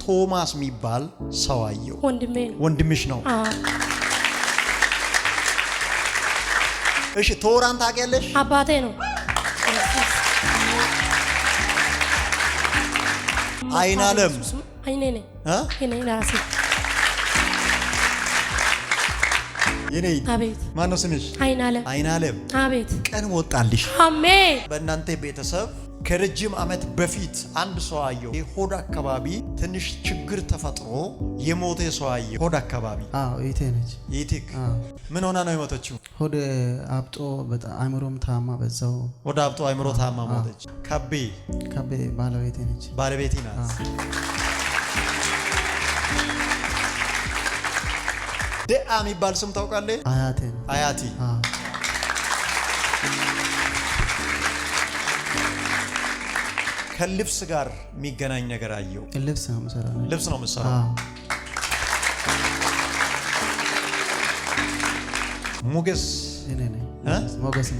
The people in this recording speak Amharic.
ቶማስ የሚባል ሰው አየሁ። ወንድምሽ ነው? እሺ ቶራን ታውቂያለሽ? አባቴ ነው። አይናለም አይኔ ነኝ እኔ ራሴ የኔ አቤት። ማን ነው ስምሽ? አይናለም አቤት። ቀን ወጣልሽ። አሜን። በእናንተ ቤተሰብ ከረጅም ዓመት በፊት አንድ ሰው አየሁ። ሆድ አካባቢ ትንሽ ችግር ተፈጥሮ የሞተ ሰው አየሁ። ሆድ አካባቢ እቴ ነች። ይቲክ ምን ሆና ነው የሞተችው? ሆድ አብጦ በጣም አእምሮም ታማ በዛው ሆድ አብጦ አእምሮ ታማ ሞተች። ከቤ ባለቤቴ ነች። ባለቤቴ ናት። ደአ የሚባል ስም ታውቃለህ? አያቴ ከልብስ ጋር የሚገናኝ ነገር አየሁ። ልብስ ነው የምሰራው። ሞገስ ሞገስ